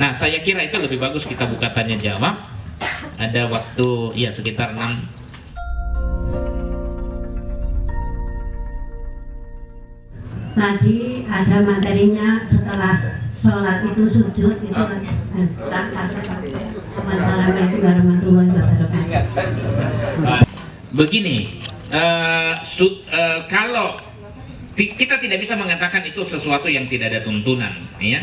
Nah, saya kira itu lebih bagus kita buka tanya jawab. Ada waktu ya sekitar 6. Tadi ada materinya setelah sholat itu sujud itu kan Assalamualaikum warahmatullahi wabarakatuh. Begini, kalau kita tidak bisa mengatakan itu sesuatu yang tidak ada tuntunan, ya,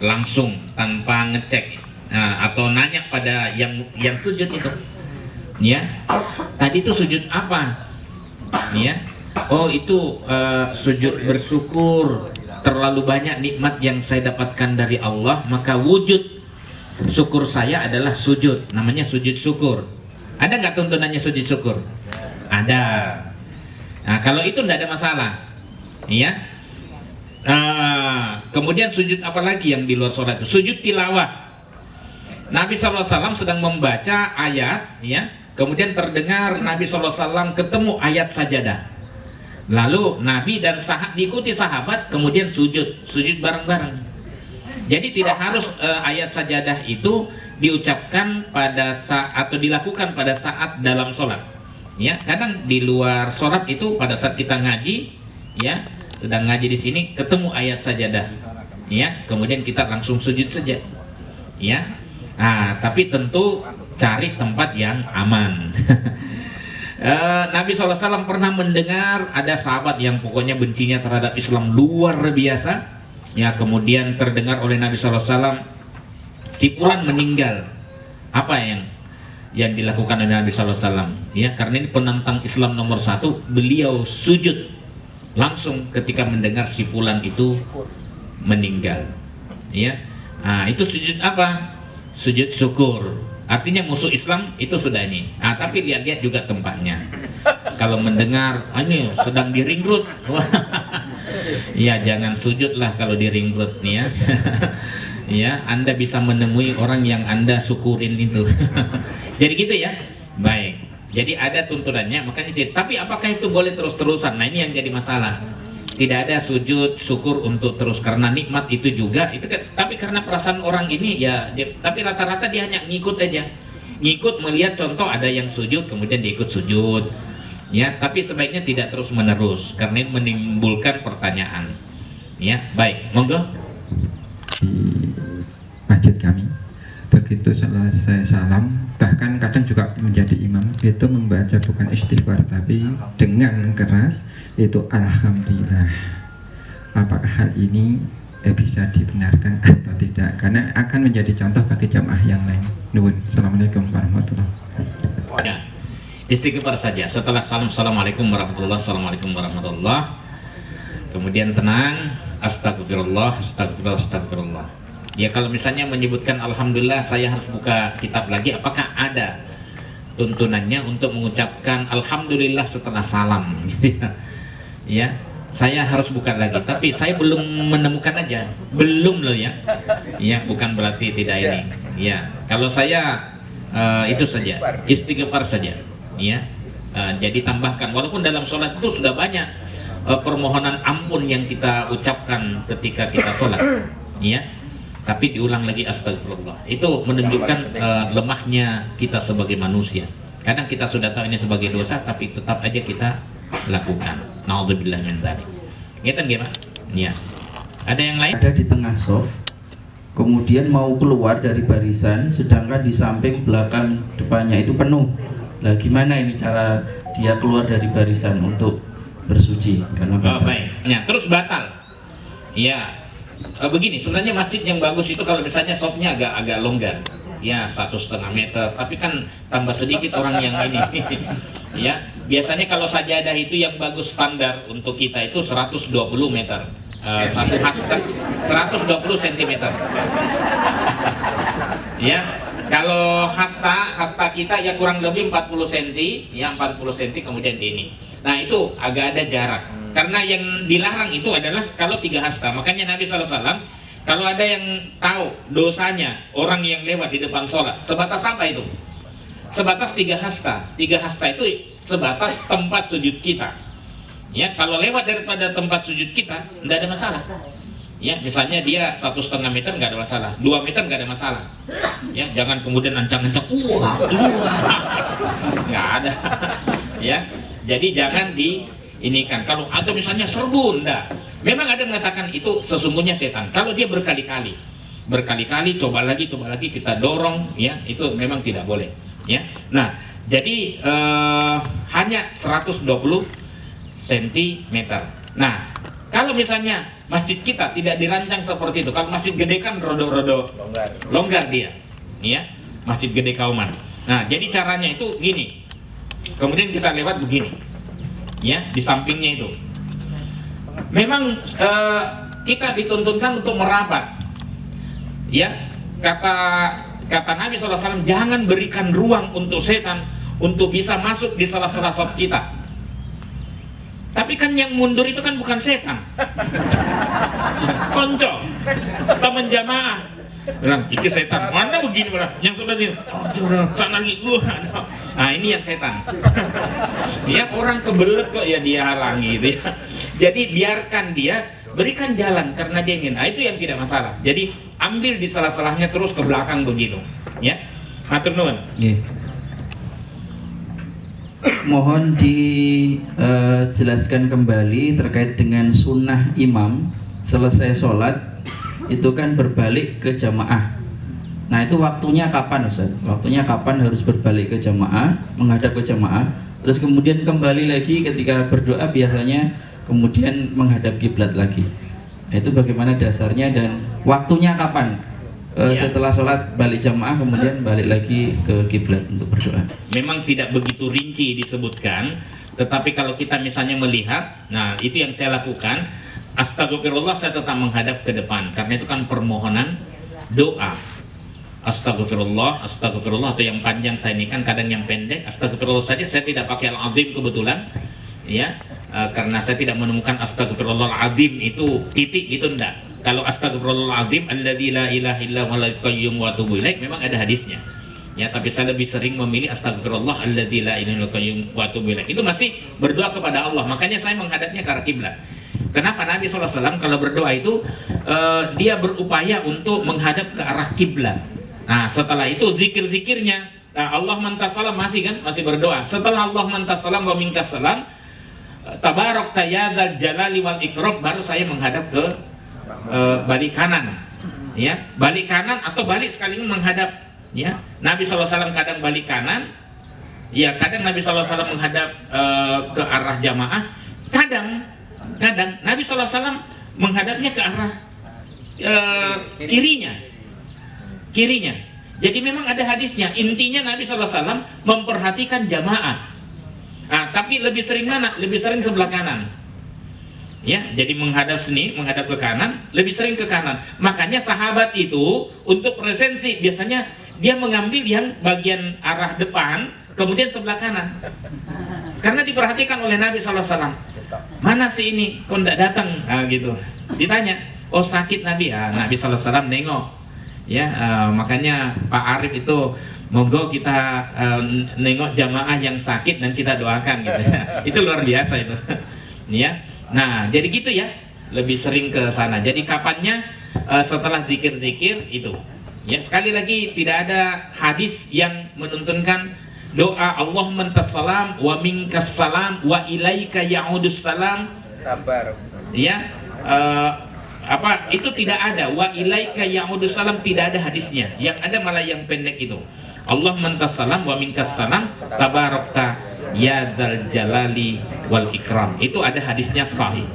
langsung tanpa ngecek atau nanya pada yang sujud itu, ya, tadi itu sujud apa, ya, oh itu sujud bersyukur terlalu banyak nikmat yang saya dapatkan dari Allah, maka wujud syukur saya adalah sujud, namanya sujud syukur. Ada nggak tuntunannya sujud syukur? Ada. Nah, kalau itu tidak ada masalah, ya. Kemudian sujud apa lagi yang di luar sholat itu? Sujud tilawah. Nabi SAW sedang membaca ayat, ya. Kemudian terdengar Nabi SAW ketemu ayat sajadah. Lalu Nabi dan diikuti sahabat, kemudian sujud bareng-bareng. Jadi tidak harus ayat sajadah itu diucapkan pada saat atau dilakukan pada saat dalam sholat. Ya, kadang di luar sholat itu pada saat kita ngaji, ya, sedang ngaji di sini ketemu ayat sajadah, ya, kemudian kita langsung sujud saja, ya. Tapi tentu cari tempat yang aman. Nabi SAW pernah mendengar ada sahabat yang pokoknya bencinya terhadap Islam luar biasa, ya, kemudian terdengar oleh Nabi SAW si fulan meninggal. Apa yang dilakukan oleh Nabi SAW? Ya, karena ini penantang Islam nomor 1, beliau sujud langsung ketika mendengar si fulan itu meninggal. Ya, itu sujud apa? Sujud syukur. Artinya musuh Islam itu sudah ini. Tapi lihat-lihat juga tempatnya. Kalau mendengar ini sedang di ring road, ya jangan sujudlah kalau di ring road nih, ya. Ya, Anda bisa menemui orang yang Anda syukurin itu. Jadi gitu ya. Baik. Jadi ada tuntunannya, makanya tapi apakah itu boleh terus-terusan? Nah, ini yang jadi masalah. Tidak ada sujud syukur untuk terus karena nikmat itu juga itu kan, tapi karena perasaan orang ini ya tapi rata-rata dia hanya ngikut aja, ngikut melihat contoh ada yang sujud kemudian dia ikut sujud, ya, tapi sebaiknya tidak terus menerus karena ini menimbulkan pertanyaan, ya. Baik, monggo. Di masjid kami begitu selesai salam, bahkan kadang juga menjadi imam itu membaca bukan istighfar tapi dengan keras itu alhamdulillah. Apakah hal ini bisa dibenarkan atau tidak? Karena akan menjadi contoh bagi jamaah yang lain. Nuwun. Assalamualaikum warahmatullahi wabarakatuh. Ya, istighfar saja setelah salam. Assalamualaikum warahmatullahi wabarakatuh. Assalamualaikum warahmatullahi. Kemudian tenang, astagfirullah, astagfirullah, astagfirullah. Ya, kalau misalnya menyebutkan alhamdulillah, saya harus buka kitab lagi. Apakah ada tuntunannya untuk mengucapkan alhamdulillah setelah salam? Ya, saya harus buka lagi, tapi saya belum menemukan aja, belum loh ya. Ya, bukan berarti tidak ini. Ya, kalau saya itu saja, istighfar saja. Ya, jadi tambahkan, walaupun dalam sholat itu sudah banyak permohonan ampun yang kita ucapkan ketika kita sholat. Ya, tapi diulang lagi astagfirullah. Itu menunjukkan lemahnya kita sebagai manusia. Kadang kita sudah tahu ini sebagai dosa, tapi tetap aja kita lakukan. Naudzubillah min dzalik. Gitu gimana? Ya. Ada yang lain? Ada di tengah soft, kemudian mau keluar dari barisan, sedangkan di samping belakang depannya itu penuh. Nah, gimana ini cara dia keluar dari barisan untuk bersuci? Karena baik. Ya, terus batal. Ya. Begini, sebenarnya masjid yang bagus itu kalau misalnya softnya agak longgar. Ya, 1,5 meter, tapi kan tambah sedikit orang yang ini. Ya, biasanya kalau sajadah itu yang bagus standar untuk kita itu 120 meter. Satu hasta 120 cm. Ya, kalau hasta kita ya kurang lebih 40 cm, ya 40 cm kemudian ini. Nah, itu agak ada jarak. Karena yang dilarang itu adalah kalau 3 hasta. Makanya Nabi SAW kalau ada yang tahu dosanya orang yang lewat di depan sholat, sebatas apa itu? Sebatas 3 hasta. 3 hasta itu sebatas tempat sujud kita. Ya, kalau lewat daripada tempat sujud kita, tidak ada masalah. Ya, misalnya dia 1,5 meter nggak ada masalah, 2 meter nggak ada masalah. Ya, jangan kemudian ancang-ancang, nggak ada. Ya, jadi jangan diinikan. Kalau atau misalnya serbu, enggak. Memang ada yang mengatakan itu sesungguhnya setan. Kalau dia berkali-kali, coba lagi kita dorong, ya itu memang tidak boleh. Ya, nah jadi hanya 120 cm. Nah, kalau misalnya masjid kita tidak dirancang seperti itu, kalau masjid gede kan rodo-rodo longgar dia, ya, masjid gede kauman. Nah, jadi caranya itu gini. Kemudian kita lewat begini, ya, di sampingnya itu. Memang kita dituntunkan untuk merapat, ya. Kata Nabi SAW, jangan berikan ruang untuk setan untuk bisa masuk di salah-salah sop kita. Tapi kan yang mundur itu kan bukan setan, konco, teman jamaah. Bilang, itu setan. Mana begini malah? Yang sudah ini, sana lagi. Nah, ini yang setan. Ya, orang kebelet kok ya dia halangi gitu ya. Jadi biarkan dia, berikan jalan karena dia ingin. Nah, itu yang tidak masalah. Jadi ambil di salah-salahnya terus ke belakang begitu. Ya, matur nuwun. Mohon dijelaskan kembali terkait dengan sunnah imam selesai sholat itu kan berbalik ke jamaah. Nah, itu waktunya kapan, Ustaz? Waktunya kapan harus berbalik ke jamaah, menghadap ke jamaah, terus kemudian kembali lagi ketika berdoa biasanya kemudian menghadap kiblat lagi. Nah, itu bagaimana dasarnya dan waktunya kapan? Setelah sholat balik jamaah kemudian balik lagi ke kiblat untuk berdoa. Memang tidak begitu rinci disebutkan, tetapi kalau kita misalnya melihat, nah itu yang saya lakukan. Astagfirullah, saya tetap menghadap ke depan karena itu kan permohonan doa. Astagfirullah atau yang panjang saya ini kan kadang yang pendek. Astagfirullah saja, saya tidak pakai al-azim kebetulan, ya, karena saya tidak menemukan astagfirullahaladzim itu titik gitu, enggak. Kalau astagfirullahaladzim alladzi la ilaha illa huwal qayyum wa atubu ilaik memang ada hadisnya. Ya, tapi saya lebih sering memilih astagfirullah alladzi la ilaha illa qayyum wa atubu ilaik. Itu masih berdoa kepada Allah. Makanya saya menghadapnya ke arah kiblat. Kenapa Nabi SAW kalau berdoa itu dia berupaya untuk menghadap ke arah kiblat. Nah, setelah itu zikir-zikirnya, nah, Allah mantasalam masih berdoa. Setelah Allah mantasalam wa minkas salam, tabarak tayyadzal jalali wal ikram, baru saya menghadap ke balik kanan, ya, balik kanan atau balik sekaligus menghadap, ya. Nabi SAW kadang balik kanan, ya, kadang Nabi SAW menghadap ke arah jamaah, kadang Nabi SAW menghadapnya ke arah kirinya. Jadi memang ada hadisnya. Intinya Nabi SAW memperhatikan jamaah. Nah, tapi lebih sering mana? Lebih sering sebelah kanan. Ya, jadi menghadap ke kanan, lebih sering ke kanan. Makanya sahabat itu untuk presensi biasanya dia mengambil yang bagian arah depan, kemudian sebelah kanan. Karena diperhatikan oleh Nabi SAW. Mana sih ini? Kok tidak datang? Nah, gitu. Ditanya, oh sakit Nabi? Ya, Nabi SAW nengok. Ya, makanya Pak Arif itu monggo kita nengok jamaah yang sakit dan kita doakan gitu. Itu luar biasa itu. Ya. Nah, jadi gitu ya, lebih sering ke sana. Jadi kapannya setelah zikir-zikir itu. Ya, sekali lagi tidak ada hadis yang menuntunkan doa Allahumma antas salam wa minkas salam wa ilaika ya'udus salam. Ya, itu tidak ada. Wa ilaika ya'udus salam tidak ada hadisnya. Yang ada malah yang pendek itu. Allahumma antas salam wa minkas salam tabarakta ya dzal jalali wal ikram. Itu ada hadisnya sahih.